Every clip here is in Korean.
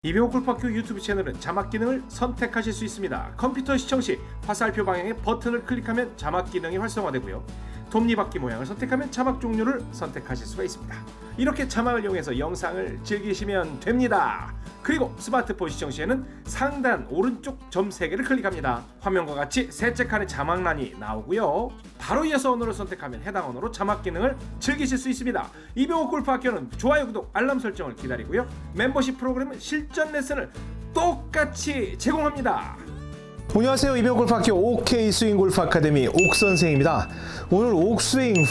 이병호 골프학교 유튜브 채널은 자막 기능을 선택하실 수 있습니다. 컴퓨터 시청 시 화살표 방향의 버튼을 클릭하면 자막 기능이 활성화되고요. 톱니바퀴 모양을 선택하면 자막 종류를 선택하실 수가 있습니다. 이렇게 자막을 이용해서 영상을 즐기시면 됩니다. 그리고 스마트폰 시청 시에는 상단 오른쪽 점 3개를 클릭합니다. 화면과 같이 셋째 칸의 자막란이 나오고요. 바로 이어서 언어를 선택하면 해당 언어로 자막 기능을 즐기실 수 있습니다. 이병호 골프학교는 좋아요, 구독, 알람 설정을 기다리고요. 멤버십 프로그램은 실전 레슨을 똑같이 제공합니다. 안녕하세요. 이병호 골프학교 OK 스윙 골프 아카데미 옥선생입니다. 오늘 옥스윙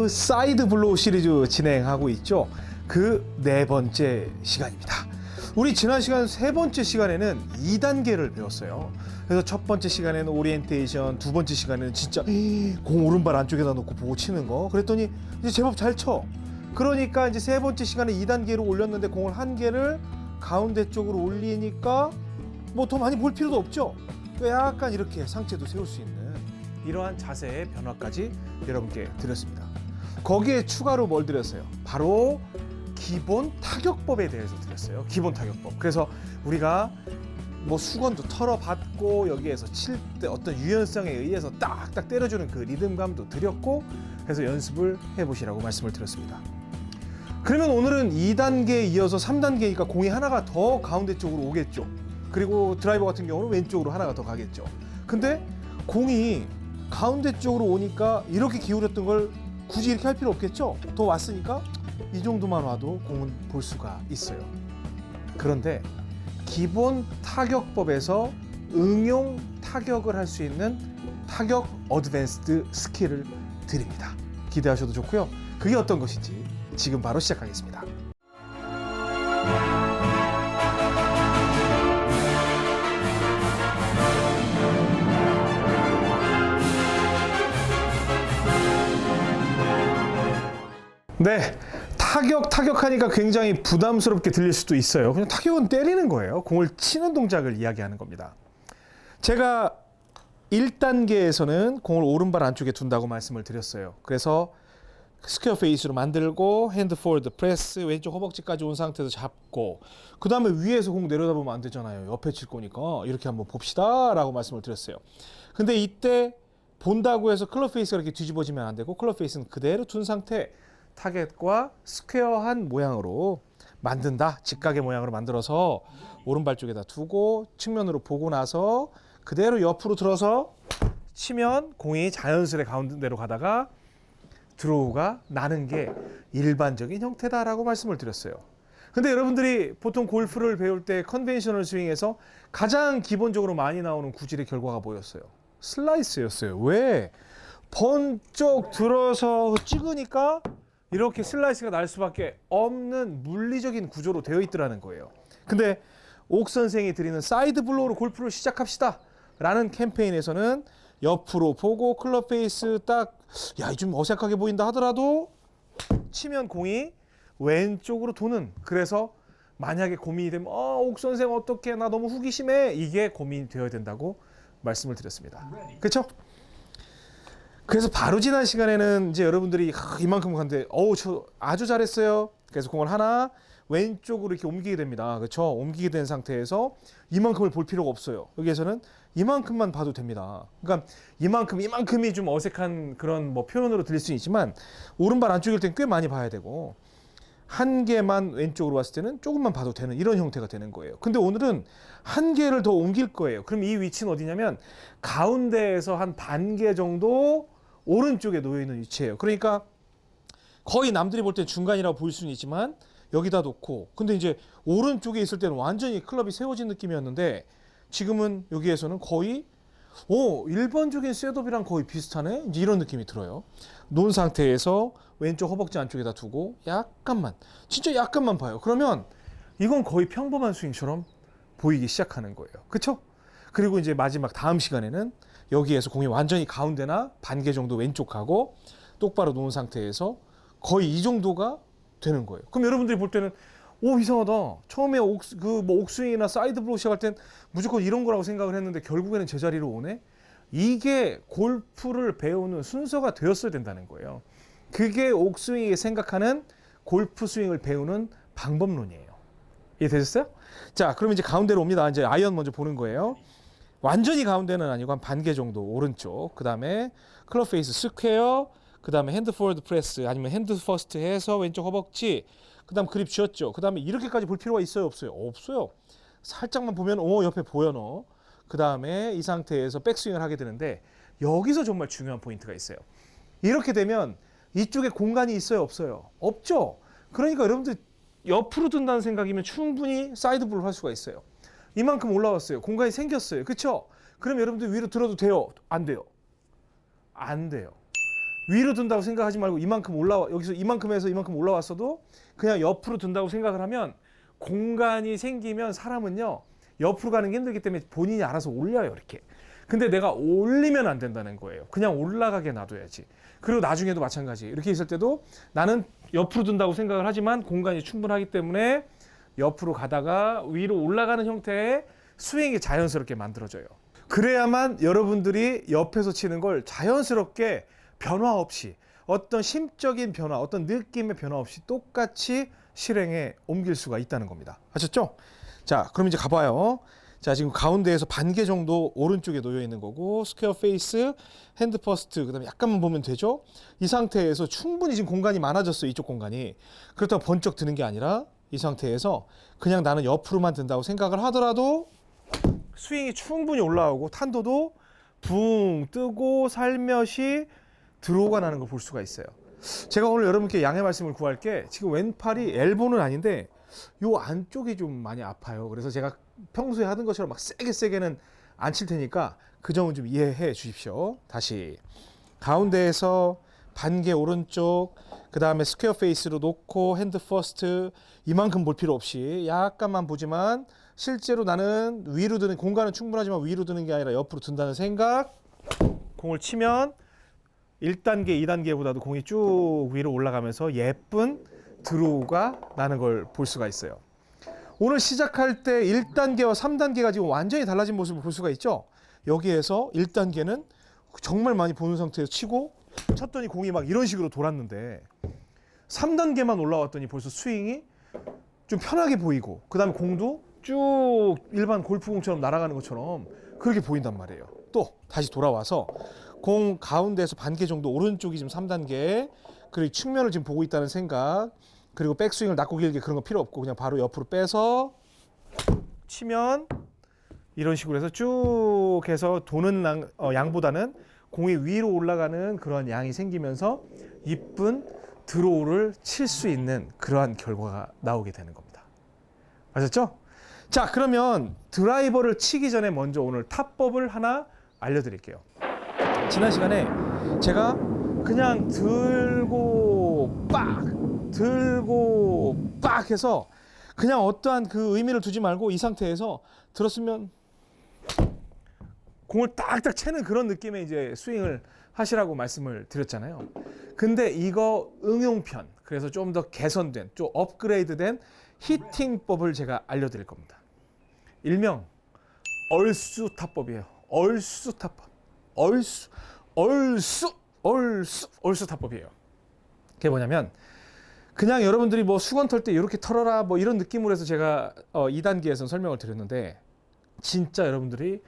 5 사이드 블로우 시리즈 진행하고 있죠. 그 네 번째 시간입니다. 우리 지난 시간 세 번째 시간에는 2단계를 배웠어요. 그래서 첫 번째 시간에는 오리엔테이션, 두 번째 시간에는 진짜 공 오른발 안쪽에다 놓고 보고 치는 거. 그랬더니 이제 제법 잘 쳐. 그러니까 이제 세 번째 시간에 2단계로 올렸는데 공을 한 개를 가운데 쪽으로 올리니까 뭐 더 많이 볼 필요도 없죠. 약간 이렇게 상체도 세울 수 있는 이러한 자세의 변화까지 여러분께 드렸습니다. 거기에 추가로 뭘 드렸어요? 바로 기본 타격법에 대해서 드렸어요. 기본 타격법. 그래서 우리가 뭐 수건도 털어봤고 여기에서 칠 때 어떤 유연성에 의해서 딱딱 때려주는 그 리듬감도 드렸고 해서 연습을 해보시라고 말씀을 드렸습니다. 그러면 오늘은 2단계에 이어서 3단계니까 공이 하나가 더 가운데 쪽으로 오겠죠. 그리고 드라이버 같은 경우는 왼쪽으로 하나가 더 가겠죠. 근데 공이 가운데 쪽으로 오니까 이렇게 기울였던 걸 굳이 이렇게 할 필요 없겠죠. 더 왔으니까 이 정도만 와도 공은 볼 수가 있어요. 그런데 기본 타격법에서 응용 타격을 할 수 있는 타격 어드밴스드 스킬을 드립니다. 기대하셔도 좋고요. 그게 어떤 것인지 지금 바로 시작하겠습니다. 네, 타격하니까 굉장히 부담스럽게 들릴 수도 있어요. 그냥 타격은 때리는 거예요. 공을 치는 동작을 이야기하는 겁니다. 제가 1단계에서는 공을 오른발 안쪽에 둔다고 말씀을 드렸어요. 그래서 스퀘어 페이스로 만들고 핸드 폴드 프레스 왼쪽 허벅지까지 온 상태에서 잡고 그 다음에 위에서 공 내려다보면 안 되잖아요. 옆에 칠 거니까 이렇게 한번 봅시다 라고 말씀을 드렸어요. 근데 이때 본다고 해서 클럽 페이스가 이렇게 뒤집어지면 안 되고 클럽 페이스는 그대로 둔 상태 타겟과 스퀘어한 모양으로 만든다. 직각의 모양으로 만들어서 오른발 쪽에다 두고 측면으로 보고 나서 그대로 옆으로 들어서 치면 공이 자연스레 가운데로 가다가 드로우가 나는 게 일반적인 형태다라고 말씀을 드렸어요. 근데 여러분들이 보통 골프를 배울 때 컨벤셔널 스윙에서 가장 기본적으로 많이 나오는 구질의 결과가 뭐였어요? 슬라이스였어요. 왜? 번쩍 들어서 찍으니까 이렇게 슬라이스가 날 수밖에 없는 물리적인 구조로 되어 있더라는 거예요. 근데 옥 선생이 드리는 사이드 블로우로 골프를 시작합시다 라는 캠페인에서는 옆으로 보고 클럽 페이스 딱 야, 좀 어색하게 보인다 하더라도 치면 공이 왼쪽으로 도는, 그래서 만약에 고민이 되면 옥 선생 어떡해 나 너무 호기심해, 이게 고민이 되어야 된다고 말씀을 드렸습니다. 그렇죠? 그래서 바로 지난 시간에는 이제 여러분들이 이만큼 갔는데 저 아주 잘했어요. 그래서 공을 하나 왼쪽으로 이렇게 옮기게 됩니다. 그렇죠? 옮기게 된 상태에서 이만큼을 볼 필요가 없어요. 여기에서는 이만큼만 봐도 됩니다. 그러니까 이만큼이 좀 어색한 그런 뭐 표현으로 들릴 수는 있지만 오른발 안쪽일 땐 꽤 많이 봐야 되고 한 개만 왼쪽으로 왔을 때는 조금만 봐도 되는 이런 형태가 되는 거예요. 근데 오늘은 한 개를 더 옮길 거예요. 그럼 이 위치는 어디냐면 가운데에서 한 반 개 정도 오른쪽에 놓여 있는 위치예요. 그러니까 거의 남들이 볼 때 중간이라고 보일 수는 있지만 여기다 놓고, 근데 이제 오른쪽에 있을 때는 완전히 클럽이 세워진 느낌이었는데 지금은 여기에서는 거의 일반적인 셋업이랑 거의 비슷하네? 이제 이런 느낌이 들어요. 놓은 상태에서 왼쪽 허벅지 안쪽에다 두고 약간만, 진짜 약간만 봐요. 그러면 이건 거의 평범한 스윙처럼 보이기 시작하는 거예요. 그렇죠? 그리고 이제 마지막 다음 시간에는 여기에서 공이 완전히 가운데나 반 개 정도 왼쪽 가고 똑바로 놓은 상태에서 거의 이 정도가 되는 거예요. 그럼 여러분들이 볼 때는 이상하다. 처음에 옥스윙이나 사이드 블로우 시작할 땐 무조건 이런 거라고 생각을 했는데 결국에는 제자리로 오네? 이게 골프를 배우는 순서가 되었어야 된다는 거예요. 그게 옥스윙이 생각하는 골프 스윙을 배우는 방법론이에요. 이해되셨어요? 자, 그럼 이제 가운데로 옵니다. 이제 아이언 먼저 보는 거예요. 완전히 가운데는 아니고 한 반 개 정도 오른쪽. 그 다음에 클럽 페이스 스퀘어. 그 다음에 핸드 포워드 프레스 아니면 핸드 퍼스트 해서 왼쪽 허벅지. 그 다음 그립 쥐었죠. 그 다음에 이렇게까지 볼 필요가 있어요? 없어요? 없어요. 살짝만 보면 옆에 보여 너. 그 다음에 이 상태에서 백스윙을 하게 되는데 여기서 정말 중요한 포인트가 있어요. 이렇게 되면 이쪽에 공간이 있어요? 없어요? 없죠. 그러니까 여러분들 옆으로 든다는 생각이면 충분히 사이드 블로 할 수가 있어요. 이만큼 올라왔어요. 공간이 생겼어요. 그렇죠? 그럼 여러분들 위로 들어도 돼요? 안 돼요? 안 돼요. 위로 든다고 생각하지 말고 이만큼 여기서 이만큼에서 이만큼 올라왔어도 그냥 옆으로 든다고 생각을 하면 공간이 생기면 사람은요 옆으로 가는 게 힘들기 때문에 본인이 알아서 올려요 이렇게. 근데 내가 올리면 안 된다는 거예요. 그냥 올라가게 놔둬야지. 그리고 나중에도 마찬가지. 이렇게 있을 때도 나는 옆으로 든다고 생각을 하지만 공간이 충분하기 때문에 옆으로 가다가 위로 올라가는 형태의 스윙이 자연스럽게 만들어져요. 그래야만 여러분들이 옆에서 치는 걸 자연스럽게 변화 없이 어떤 심적인 변화, 어떤 느낌의 변화 없이 똑같이 실행에 옮길 수가 있다는 겁니다. 아셨죠? 자, 그럼 이제 가봐요. 자, 지금 가운데에서 반 개 정도 오른쪽에 놓여 있는 거고 스퀘어 페이스, 핸드 퍼스트, 그다음에 약간만 보면 되죠? 이 상태에서 충분히 지금 공간이 많아졌어요. 이쪽 공간이. 그렇다고 번쩍 드는 게 아니라 이 상태에서 그냥 나는 옆으로만 든다고 생각을 하더라도 스윙이 충분히 올라오고 탄도도 붕 뜨고 살며시 드로우가 나는 걸 볼 수가 있어요. 제가 오늘 여러분께 양해 말씀을 구할게. 지금 왼팔이 엘보는 아닌데 요 안쪽이 좀 많이 아파요. 그래서 제가 평소에 하던 것처럼 막 세게는 안 칠 테니까 그 점은 좀 이해해 주십시오. 다시 가운데에서 반개 오른쪽, 그 다음에 스퀘어 페이스로 놓고 핸드 퍼스트 이만큼 볼 필요 없이 약간만 보지만 실제로 나는 위로 드는 공간은 충분하지만 위로 드는 게 아니라 옆으로 든다는 생각. 공을 치면 1단계, 2단계보다도 공이 쭉 위로 올라가면서 예쁜 드로우가 나는 걸 볼 수가 있어요. 오늘 시작할 때 1단계와 3단계가 지금 완전히 달라진 모습을 볼 수가 있죠. 여기에서 1단계는 정말 많이 보는 상태에서 치고 쳤더니 공이 막 이런 식으로 돌았는데 3단계만 올라왔더니 벌써 스윙이 좀 편하게 보이고 그 다음에 공도 쭉 일반 골프공처럼 날아가는 것처럼 그렇게 보인단 말이에요. 또 다시 돌아와서 공 가운데에서 반 개 정도 오른쪽이 지금 3단계 그리고 측면을 지금 보고 있다는 생각 그리고 백스윙을 낮고 길게 그런 거 필요 없고 그냥 바로 옆으로 빼서 치면 이런 식으로 해서 쭉 해서 도는 양보다는 공이 위로 올라가는 그런 양이 생기면서 이쁜 드로우를 칠 수 있는 그러한 결과가 나오게 되는 겁니다. 아셨죠? 자, 그러면 드라이버를 치기 전에 먼저 오늘 타법을 하나 알려드릴게요. 지난 시간에 제가 그냥 들고 빡 해서 그냥 어떠한 그 의미를 두지 말고 이 상태에서 들었으면 공을 딱딱 채는 그런 느낌의 이제 스윙을 하시라고 말씀을 드렸잖아요. 근데 이거 응용편, 그래서 좀 더 개선된, 좀 업그레이드된 히팅법을 제가 알려드릴 겁니다. 일명 얼쑤 타법이에요. 얼쑤 타법. 얼쑤 타법이에요. 그게 뭐냐면 그냥 여러분들이 뭐 수건 털 때 이렇게 털어라 뭐 이런 느낌으로 해서 제가 2단계에서는 설명을 드렸는데 진짜 여러분들이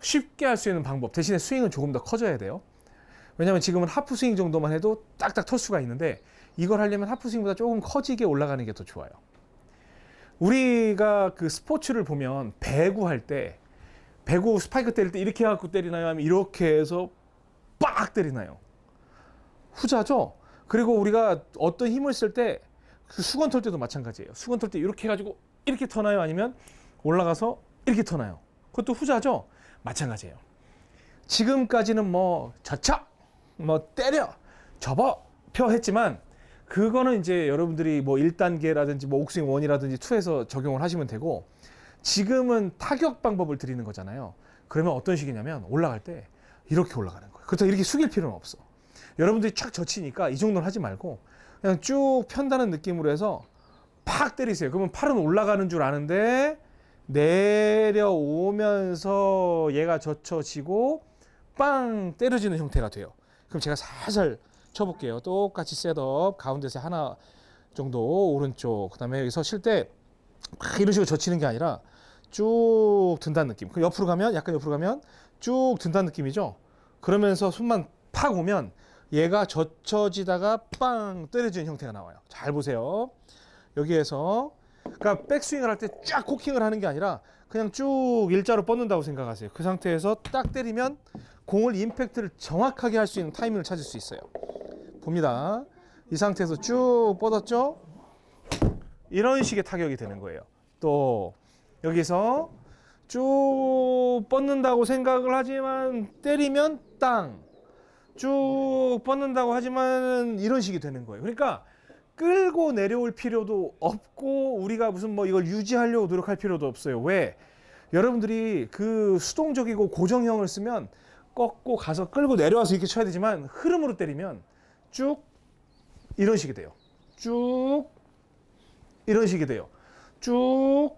쉽게 할 수 있는 방법 대신에 스윙은 조금 더 커져야 돼요. 왜냐하면 지금은 하프 스윙 정도만 해도 딱딱 털 수가 있는데 이걸 하려면 하프 스윙보다 조금 커지게 올라가는 게 더 좋아요. 우리가 그 스포츠를 보면 배구 할 때 배구 스파이크 때릴 때 이렇게 해갖고 때리나요? 아니면 이렇게 해서 빡 때리나요? 후자죠. 그리고 우리가 어떤 힘을 쓸 때 그 수건 털 때도 마찬가지예요. 수건 털 때 이렇게 해가지고 이렇게 터나요? 아니면 올라가서 이렇게 터나요? 그것도 후자죠. 마찬가지예요. 지금까지는 뭐 젖혀, 뭐 때려, 접어, 펴 했지만 그거는 이제 여러분들이 뭐 1단계라든지 뭐 옥스윙 1이라든지 2에서 적용을 하시면 되고 지금은 타격 방법을 드리는 거잖아요. 그러면 어떤 식이냐면 올라갈 때 이렇게 올라가는 거예요. 그렇다고 이렇게 숙일 필요는 없어. 여러분들이 촥 젖히니까 이 정도는 하지 말고 그냥 쭉 편다는 느낌으로 해서 팍 때리세요. 그러면 팔은 올라가는 줄 아는데 내려오면서 얘가 젖혀지고 빵 때려지는 형태가 돼요. 그럼 제가 살살 쳐볼게요. 똑같이 셋업 가운데서 하나 정도 오른쪽 그 다음에 여기서 칠 때 막 이런 식으로 젖히는 게 아니라 쭉 든다는 느낌. 그 옆으로 가면 약간 옆으로 가면 쭉 든다는 느낌이죠. 그러면서 손만 팍 오면 얘가 젖혀지다가 빵 때려지는 형태가 나와요. 잘 보세요. 여기에서 그러니까 백스윙을 할 때 쫙 코킹을 하는 게 아니라 그냥 쭉 일자로 뻗는다고 생각하세요. 그 상태에서 딱 때리면 공을 임팩트를 정확하게 할 수 있는 타이밍을 찾을 수 있어요. 봅니다. 이 상태에서 쭉 뻗었죠? 이런 식의 타격이 되는 거예요. 또 여기서 쭉 뻗는다고 생각을 하지만 때리면 땅. 쭉 뻗는다고 하지만 이런 식이 되는 거예요. 그러니까 끌고 내려올 필요도 없고 우리가 무슨 뭐 이걸 유지하려고 노력할 필요도 없어요. 왜? 여러분들이 그 수동적이고 고정형을 쓰면 꺾고 가서 끌고 내려와서 이렇게 쳐야 되지만 흐름으로 때리면 쭉 이런 식이 돼요. 쭉 이런 식이 돼요. 쭉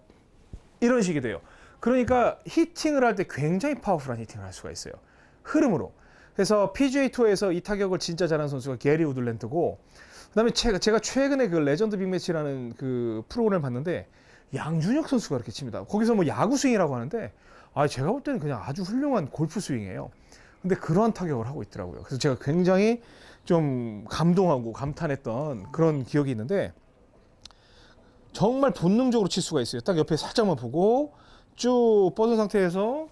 이런 식이 돼요. 그러니까 히팅을 할 때 굉장히 파워풀한 히팅을 할 수가 있어요. 흐름으로. 그래서 PGA 투어에서 이 타격을 진짜 잘하는 선수가 게리 우들랜드고, 그다음에 제가 최근에 그 레전드 빅매치라는 그 프로그램을 봤는데 양준혁 선수가 이렇게 칩니다. 거기서 뭐 야구 스윙이라고 하는데 제가 볼 때는 그냥 아주 훌륭한 골프 스윙이에요. 근데 그러한 타격을 하고 있더라고요. 그래서 제가 굉장히 좀 감동하고 감탄했던 그런 기억이 있는데 정말 본능적으로 칠 수가 있어요. 딱 옆에 살짝만 보고 쭉 뻗은 상태에서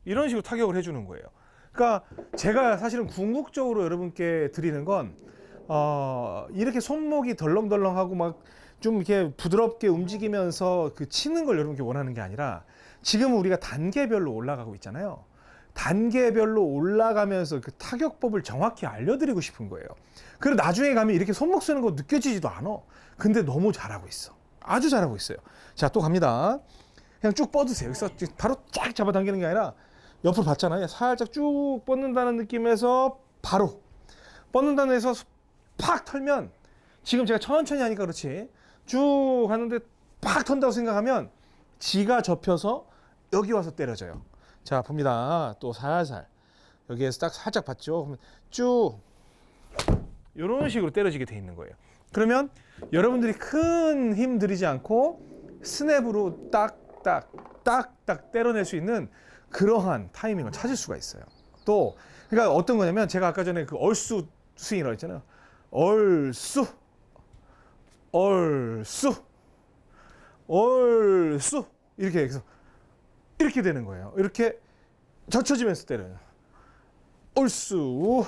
이런 식으로 타격을 해주는 거예요. 그러니까 제가 사실은 궁극적으로 여러분께 드리는 건 이렇게 손목이 덜렁덜렁하고 막 좀 이렇게 부드럽게 움직이면서 그 치는 걸 여러분께 원하는 게 아니라 지금은 우리가 단계별로 올라가고 있잖아요. 단계별로 올라가면서 그 타격법을 정확히 알려드리고 싶은 거예요. 그리고 나중에 가면 이렇게 손목 쓰는 거 느껴지지도 않아. 근데 너무 잘하고 있어. 아주 잘하고 있어요. 자, 또 갑니다. 그냥 쭉 뻗으세요. 여기서 바로 쫙 잡아당기는 게 아니라 옆으로 봤잖아요. 살짝 쭉 뻗는다는 느낌에서 바로 뻗는다는 데서 팍 털면 지금 제가 천천히 하니까 그렇지 쭉 가는데 팍 턴다고 생각하면 지가 접혀서 여기 와서 때려져요. 자, 봅니다. 또 살살 여기에서 딱 살짝 봤죠. 그러면 쭉 이런 식으로 때려지게 돼 있는 거예요. 그러면 여러분들이 큰 힘 들이지 않고 스냅으로 딱딱 때려낼 수 있는 그러한 타이밍을 찾을 수가 있어요. 또 그러니까 어떤 거냐면 제가 아까 전에 그 얼쑤 스윙이라고 했잖아요. 얼쑤 이렇게 해서 이렇게 되는 거예요. 이렇게 젖혀지면서 때려요. 얼쑤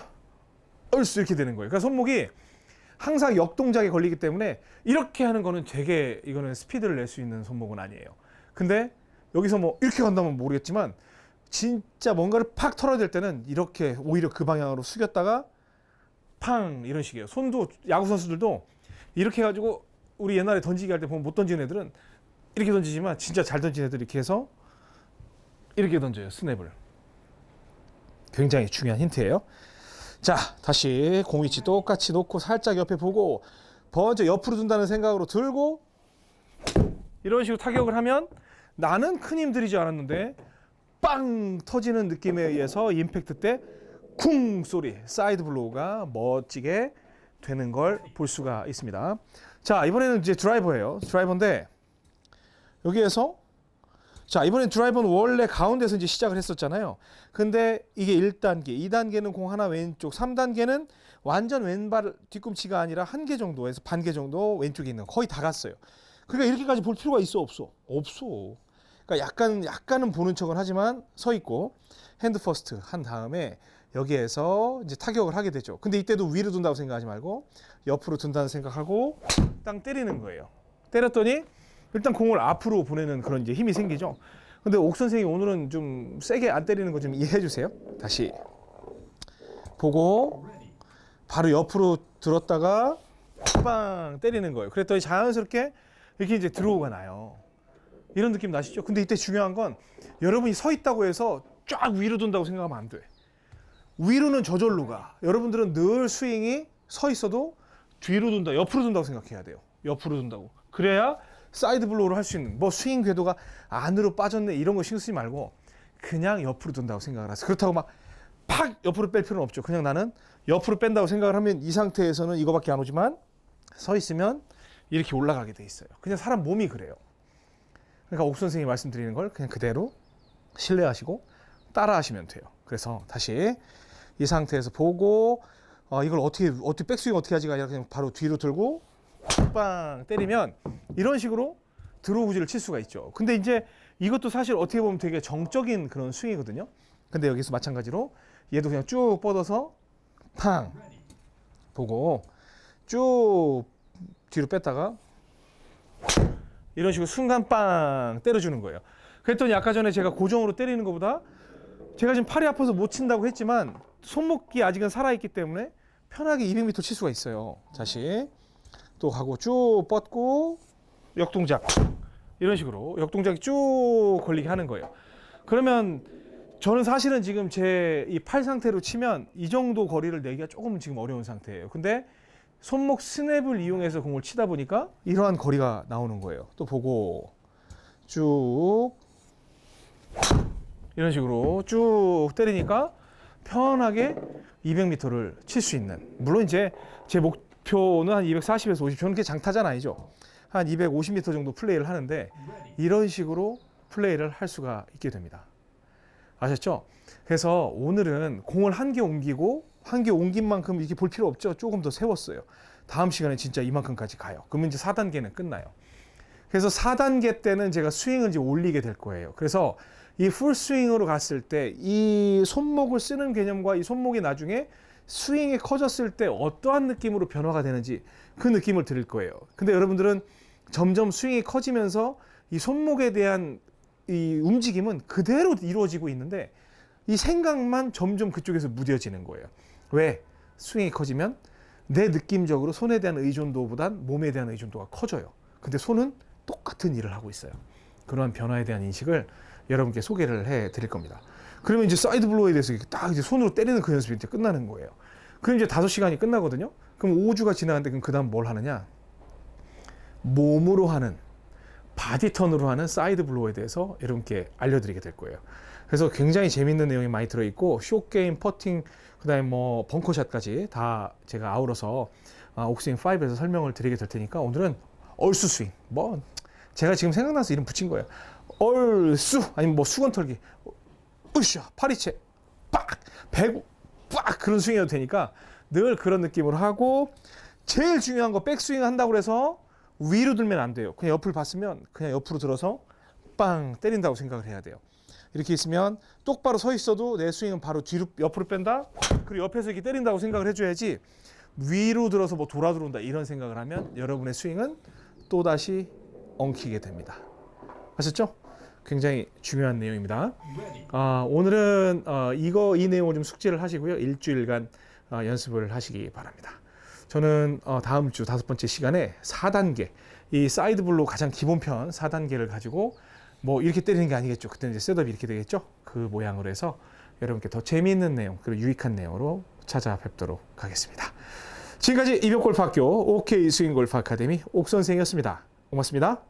이렇게 되는 거예요. 그러니까 손목이 항상 역동작에 걸리기 때문에 이렇게 하는 거는 되게 이거는 스피드를 낼 수 있는 손목은 아니에요. 근데 여기서 뭐 이렇게 간다면 모르겠지만 진짜 뭔가를 팍 털어야 될 때는 이렇게 오히려 그 방향으로 숙였다가 팡 이런 식이에요. 손도 야구 선수들도 이렇게 해가지고 우리 옛날에 던지기 할 때 보면 못 던지는 애들은 이렇게 던지지만 진짜 잘 던지는 애들이 이렇게 해서 이렇게 던져요. 스냅을. 굉장히 중요한 힌트예요. 자, 다시 공 위치 똑같이 놓고 살짝 옆에 보고 먼저 옆으로 둔다는 생각으로 들고 이런 식으로 타격을 하면 나는 큰 힘 들이지 않았는데 빵 터지는 느낌에 의해서 임팩트 때 쿵 소리 사이드 블로우가 멋지게 되는 걸 볼 수가 있습니다. 자, 이번에는 이제 드라이버예요. 드라이버인데 여기에서 자, 이번엔 드라이버는 원래 가운데서 이제 시작을 했었잖아요. 근데 이게 1단계, 2단계는 공 하나 왼쪽, 3단계는 완전 왼발 뒤꿈치가 아니라 한 개 정도에서 반 개 정도 왼쪽에 있는 거의 다 갔어요. 그러니까 이렇게까지 볼 필요가 있어 없어? 없어. 그러니까 약간은 보는 척은 하지만 서 있고 핸드 퍼스트 한 다음에 여기에서 이제 타격을 하게 되죠. 근데 이때도 위로 둔다고 생각하지 말고 옆으로 둔다는 생각하고 땅 때리는 거예요. 때렸더니 일단 공을 앞으로 보내는 그런 이제 힘이 생기죠. 근데 옥 선생이 오늘은 좀 세게 안 때리는 거 좀 이해해 주세요. 다시 보고 바로 옆으로 들었다가 빵 때리는 거예요. 그랬더니 자연스럽게 이렇게 이제 드로우가 나요. 이런 느낌 나시죠? 근데 이때 중요한 건 여러분이 서 있다고 해서 쫙 위로 둔다고 생각하면 안 돼. 위로는 저절로 가. 여러분들은 늘 스윙이 서 있어도 뒤로 둔다, 옆으로 둔다고 생각해야 돼요. 옆으로 둔다고. 그래야 사이드 블로우를 할 수 있는 뭐 스윙 궤도가 안으로 빠졌네 이런 거 신경 쓰지 말고 그냥 옆으로 둔다고 생각을 하세요. 그렇다고 막 팍 옆으로 뺄 필요는 없죠. 그냥 나는 옆으로 뺀다고 생각을 하면 이 상태에서는 이거밖에 안 오지만 서 있으면 이렇게 올라가게 돼 있어요. 그냥 사람 몸이 그래요. 그러니까 옥 선생님이 말씀드리는 걸 그냥 그대로 신뢰하시고 따라하시면 돼요. 그래서 다시 이 상태에서 보고 이걸 어떻게 백스윙 어떻게 하지가 아니라 그냥 바로 뒤로 들고 빵 때리면 이런 식으로 드로우 구질을 칠 수가 있죠. 근데 이제 이것도 사실 어떻게 보면 되게 정적인 그런 스윙이거든요. 근데 여기서 마찬가지로 얘도 그냥 쭉 뻗어서 팡 보고 쭉 뒤로 뺐다가 이런 식으로 순간 빵 때려주는 거예요. 그랬더니 아까 전에 제가 고정으로 때리는 것보다 제가 지금 팔이 아파서 못 친다고 했지만 손목이 아직은 살아있기 때문에 편하게 200m 칠 수가 있어요. 다시 또 가고 쭉 뻗고 역동작 이런 식으로 역동작이 쭉 걸리게 하는 거예요. 그러면 저는 사실은 지금 제 이 팔 상태로 치면 이 정도 거리를 내기가 조금 지금 어려운 상태예요. 근데 손목 스냅을 이용해서 공을 치다 보니까 이러한 거리가 나오는 거예요. 또 보고 쭉 이런 식으로 쭉 때리니까 편하게 200m를 칠 수 있는. 물론 이제 제 목표는 한 240에서 50. 저는 그게 장타자는 아니죠. 한 250m 정도 플레이를 하는데 이런 식으로 플레이를 할 수가 있게 됩니다. 아셨죠? 그래서 오늘은 공을 한 개 옮기고 한 개 옮긴 만큼 이렇게 볼 필요 없죠. 조금 더 세웠어요. 다음 시간에 진짜 이만큼까지 가요. 그러면 이제 4단계는 끝나요. 그래서 4단계 때는 제가 스윙을 이제 올리게 될 거예요. 그래서 이 풀스윙으로 갔을 때 이 손목을 쓰는 개념과 이 손목이 나중에 스윙이 커졌을 때 어떠한 느낌으로 변화가 되는지 그 느낌을 드릴 거예요. 근데 여러분들은 점점 스윙이 커지면서 이 손목에 대한 이 움직임은 그대로 이루어지고 있는데 이 생각만 점점 그쪽에서 무뎌지는 거예요. 왜? 스윙이 커지면 내 느낌적으로 손에 대한 의존도보단 몸에 대한 의존도가 커져요. 근데 손은 똑같은 일을 하고 있어요. 그러한 변화에 대한 인식을 여러분께 소개를 해 드릴 겁니다. 그러면 이제 사이드 블로우에 대해서 딱 이제 손으로 때리는 그 연습이 이제 끝나는 거예요. 그럼 이제 5시간이 끝나거든요. 그럼 5주가 지나는데 그럼 그다음 뭘 하느냐? 몸으로 하는 바디 턴으로 하는 사이드 블로우에 대해서 여러분께 알려드리게 될 거예요. 그래서 굉장히 재밌는 내용이 많이 들어있고 숏게임, 퍼팅, 그다음에 뭐 벙커샷까지 다 제가 아우러서 옥스윙 5에서 설명을 드리게 될 테니까 오늘은 얼쑤 스윙, 뭐 제가 지금 생각나서 이름 붙인 거예요. 얼쑤 아니면 뭐 수건 털기, 으쌰 파리채, 빡 배구, 빡 그런 스윙해도 되니까 늘 그런 느낌으로 하고 제일 중요한 거 백스윙 한다고 해서 위로 들면 안 돼요. 그냥 옆을 봤으면 그냥 옆으로 들어서 빵 때린다고 생각을 해야 돼요. 이렇게 있으면 똑바로 서 있어도 내 스윙은 바로 뒤로 옆으로 뺀다. 그리고 옆에서 이렇게 때린다고 생각을 해줘야지 위로 들어서 뭐 돌아 들어온다 이런 생각을 하면 여러분의 스윙은 또다시 엉키게 됩니다. 아셨죠? 굉장히 중요한 내용입니다. 오늘은 이 내용을 좀 숙지를 하시고요. 일주일간 연습을 하시기 바랍니다. 저는 다음 주 5번째 시간에 4단계, 이 사이드 블로우 가장 기본편 4단계를 가지고 뭐 이렇게 때리는 게 아니겠죠. 그때는 이제 셋업이 이렇게 되겠죠. 그 모양으로 해서 여러분께 더 재미있는 내용 그리고 유익한 내용으로 찾아뵙도록 하겠습니다. 지금까지 이병골프학교 OK 스윙골프 아카데미 옥선생이었습니다. 고맙습니다.